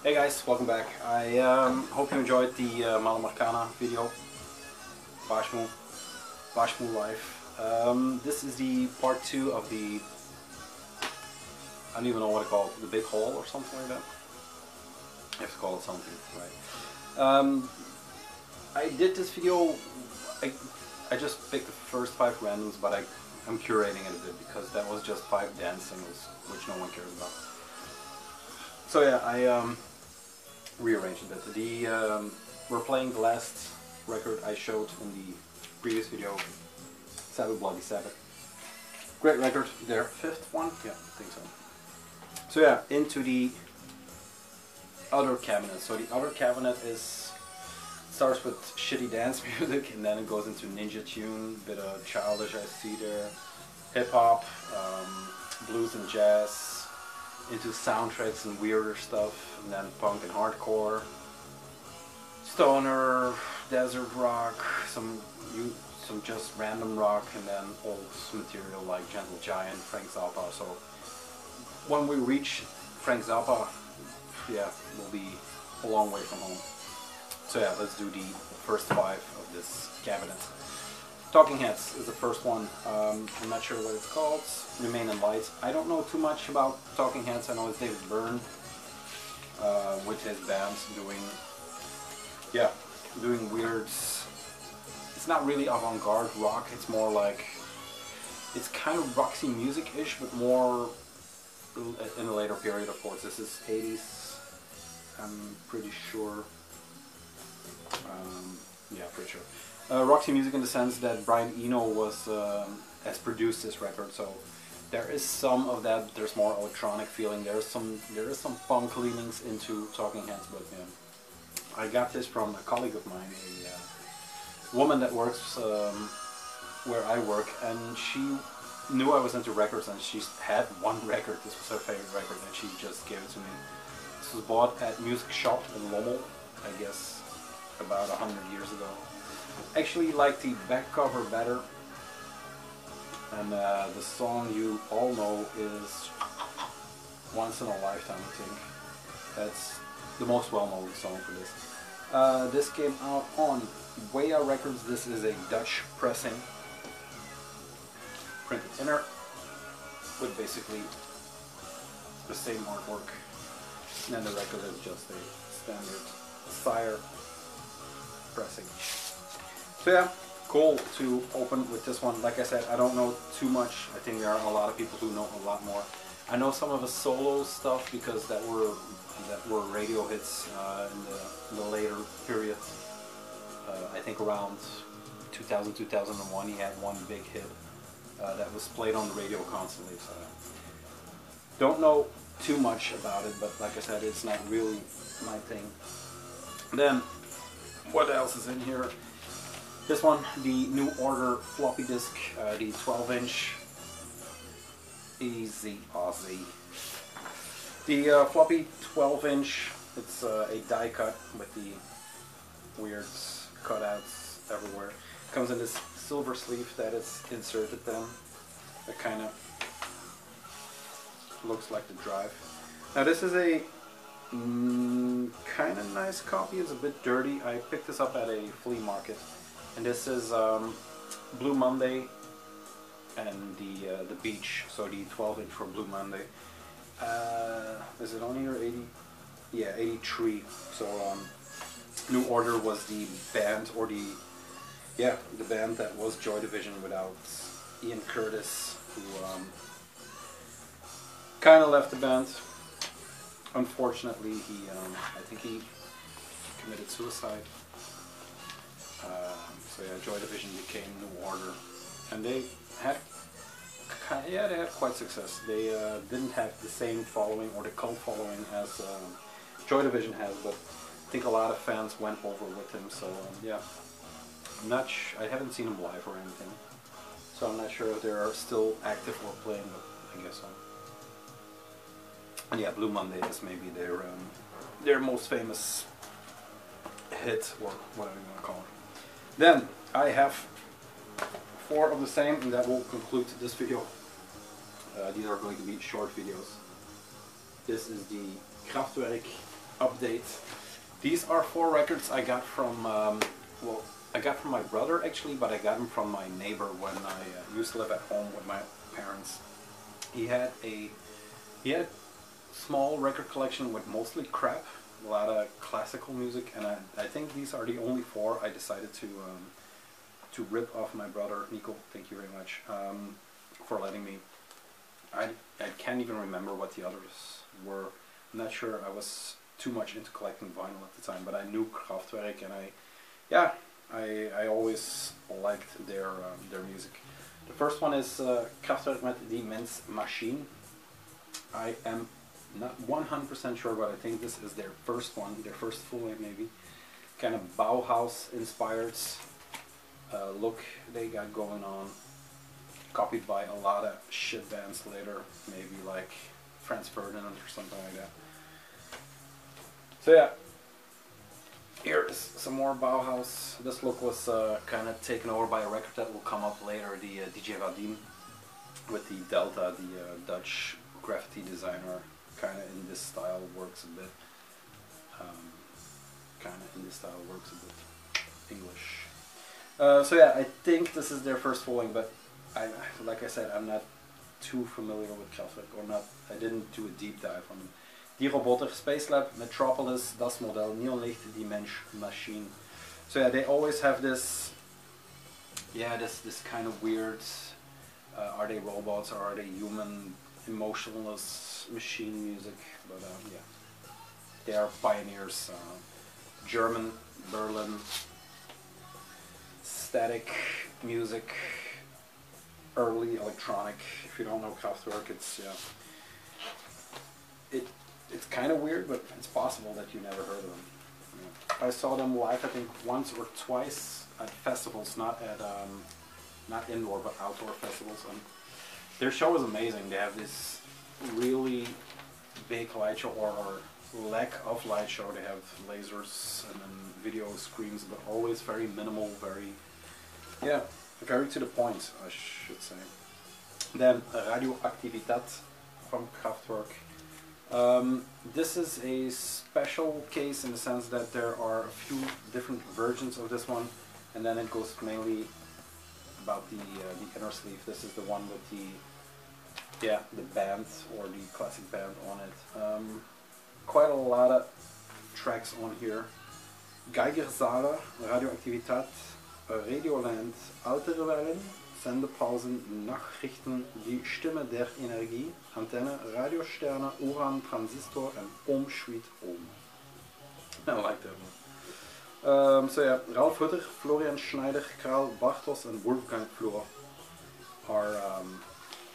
Hey guys, welcome back. I hope you enjoyed the Malamarcana video, Bashmu Life. This is the part 2 of the, I don't even know what to call it, the big haul or something like that. I have to call it something, right? I did this video, I just picked the first 5 randoms, but I'm curating it a bit because that was just 5 dance singles, which no one cares about. So yeah, I rearranged a bit. We're playing the last record I showed in the previous video, Sabbath Bloody Sabbath. Great record, their 5th one? Yeah, I think so. So yeah, into the other cabinet. So the other cabinet starts with shitty dance music and then it goes into ninja tune, bit of childish I see there, hip hop, blues and jazz, into soundtracks and weirder stuff, and then punk and hardcore, stoner, desert rock, some just random rock, and then old material like Gentle Giant, Frank Zappa. So when we reach Frank Zappa, yeah, we'll be a long way from home. So yeah, let's do the first 5 of this cabinet. Talking Heads is the first one. I'm not sure what it's called. Remain in Light. I don't know too much about Talking Heads. I know it's David Byrne with his band doing weird. It's not really avant-garde rock. It's more like, it's kind of Roxy music-ish, but more in a later period. Of course, this is 80s. I'm pretty sure. Yeah, pretty sure. Roxy music in the sense that Brian Eno has produced this record, so there is some of that. There's more electronic feeling. There is some punk leanings into Talking Heads, but yeah, I got this from a colleague of mine, a woman that works where I work, and she knew I was into records, and she had one record. This was her favorite record, and she just gave it to me. This was bought at Music Shop in Lommel, I guess about 100 years ago. Actually like the back cover better, and the song you all know is Once in a Lifetime, I think. That's the most well-known song for this. This came out on Wea Records. This is a Dutch pressing, printed inner, with basically the same artwork, and then the record is just a standard Sire pressing. So yeah, cool to open with this one. Like I said, I don't know too much. I think there are a lot of people who know a lot more. I know some of the solo stuff because that were radio hits in the later period. I think around 2000, 2001 he had one big hit that was played on the radio constantly. So don't know too much about it, but like I said, it's not really my thing. Then what else is in here? This one, the New Order floppy disk, the 12-inch. Easy Aussie. The floppy 12-inch, it's a die cut with the weird cutouts everywhere. Comes in this silver sleeve that is inserted then. That kind of looks like the drive. Now this is a kind of nice copy. It's a bit dirty. I picked this up at a flea market, and this is Blue Monday and the Beach. So the 12-inch for Blue Monday. Is it on here? 80? Yeah, 83. So New Order was the band, or the band that was Joy Division without Ian Curtis, who kind of left the band. Unfortunately, I think he committed suicide. So yeah, Joy Division became New Order, and they had quite success. They didn't have the same following or the cult following as Joy Division has, but I think a lot of fans went over with him. So yeah, I haven't seen him live or anything, so I'm not sure if they are still active or playing, but I guess so. And yeah, Blue Monday is maybe their most famous hit, or whatever you want to call it. Then I have 4 of the same, and that will conclude this video. These are going to be short videos. This is the Kraftwerk update. These are 4 records I got from, well, I got from my brother actually, but I got them from my neighbor when I used to live at home with my parents. He had a small record collection with mostly crap, a lot of classical music, and I think these are the only 4 I decided to rip off my brother. Nico, thank you very much for letting me. I can't even remember what the others were. I'm not sure. I was too much into collecting vinyl at the time, but I knew Kraftwerk, and I always liked their music. The first one is Kraftwerk met die Mens Machine. I am not 100% sure, but I think this is their first one, their first full length maybe. Kind of Bauhaus inspired look they got going on. Copied by a lot of shit bands later, maybe like Franz Ferdinand or something like that. So yeah, here is some more Bauhaus. This look was kind of taken over by a record that will come up later, the DJ Vadim with the Delta, the Dutch graffiti designer. Kind of in this style works a bit. English. So yeah, I think this is their first full length, but like I said, I'm not too familiar with Kraftwerk, or not. I didn't do a deep dive on them. Die Roboter, Space Lab, Metropolis, Das Modell, Neonlicht, Die Mensch Machine. So yeah, they always have this, yeah, this kind of weird, are they robots or are they human, emotionless machine music? But yeah, they are pioneers. German, Berlin, static music, early electronic. If you don't know Kraftwerk, it's it's kind of weird, but it's possible that you never heard of them. Yeah. I saw them live, I think, once or twice at festivals, not at not indoor but outdoor festivals, and their show is amazing. They have this really big light show, or lack of light show. They have lasers and then video screens, but always very minimal, very to the point, I should say. Then Radio-Aktivität from Kraftwerk. This is a special case in the sense that there are a few different versions of this one, and then it goes mainly about the inner sleeve. This is the one with the band, or the classic band on it. Quite a lot of tracks on here. Geigerzahler, Radio-Aktivität, Radioland, Altere Wellen, Sendepausen, Nachrichten, die Stimme der Energie, Antenne, Radiosterne, Uran, Transistor, and Ohm Sweet Ohm. I like that one. So yeah, Ralf Hutter, Florian Schneider, Karl Bartos, and Wolfgang Flor are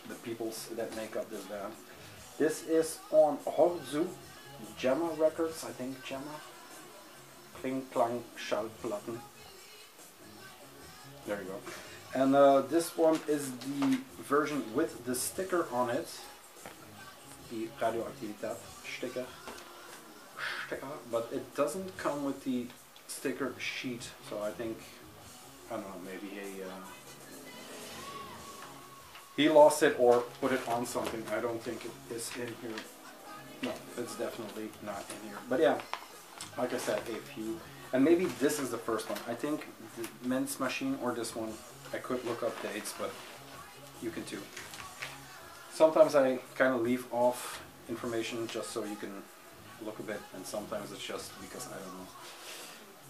the peoples that make up this band. This is on Horzu, Gemma Records, I think Gemma. Kling Klang Schallplatten. There you go. And this one is the version with the sticker on it. The Radio-Aktivität sticker. But it doesn't come with the sticker sheet. So I think, I don't know, maybe he lost it or put it on something. I don't think it is in here. No, it's definitely not in here. But yeah, like I said, a few. And maybe this is the first one. I think the Mens Machine or this one. I could look up dates, but you can too. Sometimes I kind of leave off information just so you can look a bit, and sometimes it's just because I don't know.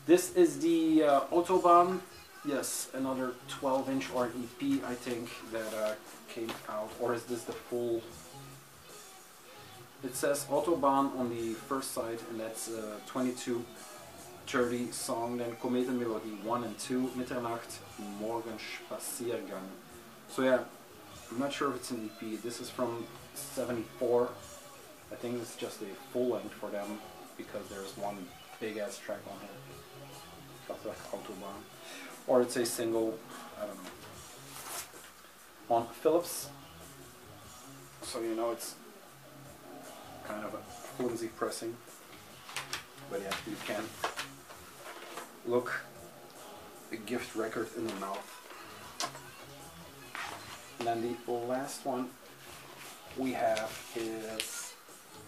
This is the Autobahn. Yes, another 12-inch or EP, I think, that came out. Or is this the full? It says Autobahn on the first side, and that's 22:30 song. Then Kometenmelodie 1 and 2, Mitternacht, Morgenspaziergang. So yeah, I'm not sure if it's an EP. This is from '74. I think it's just a full length for them because there's one big ass track on here. Kraftwerk Autobahn. Or it's a single, I don't know. On Philips. So you know it's kind of a flimsy pressing. But yeah, you can look a gift record in the mouth. And then the last one we have is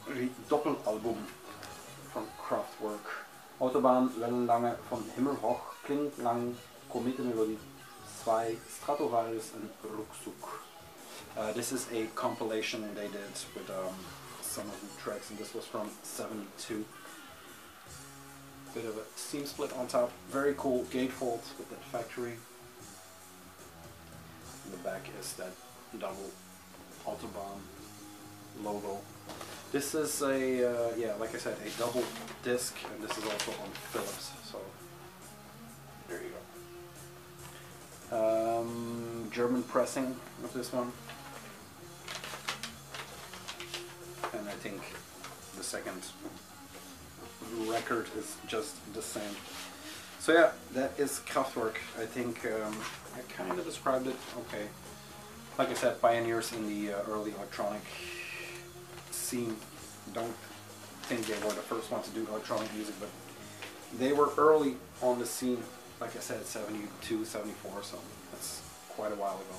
the Doppelalbum from Kraftwerk. Autobahn, Wellenlange von Himmelhoch, klingt lang, Kometenmelodie 2, Shuttle Values and Ruckzuck. This is a compilation they did with some of the tracks, and this was from '72. Bit of a seam split on top, very cool gatefold with that factory. In the back is that double Autobahn logo. This is a, yeah, like I said, a double disc, and this is also on Philips, so there you go. German pressing of this one. And I think the second record is just the same. So yeah, that is Kraftwerk. I think I kind of described it okay. Like I said, pioneers in the early electronic scene. Don't think they were the first one to do electronic music, but they were early on the scene. Like I said, 72, 74, so that's quite a while ago.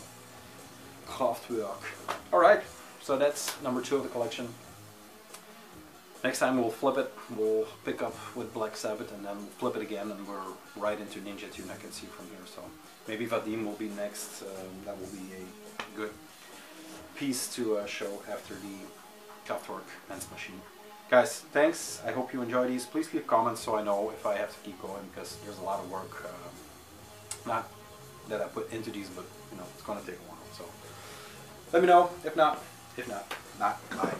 Kraftwerk. Alright, so that's number 2 of the collection. Next time we'll flip it, we'll pick up with Black Sabbath and then we'll flip it again, and we're right into Ninja Tune, I can see from here. So maybe Vadim will be next. That will be a good piece to show after the Kraftwerk Dance Machine. Guys, thanks. I hope you enjoy these. Please leave comments so I know if I have to keep going, because there's a lot of work, not that I put into these, but you know, it's going to take a while. So let me know. If not, not. Bye.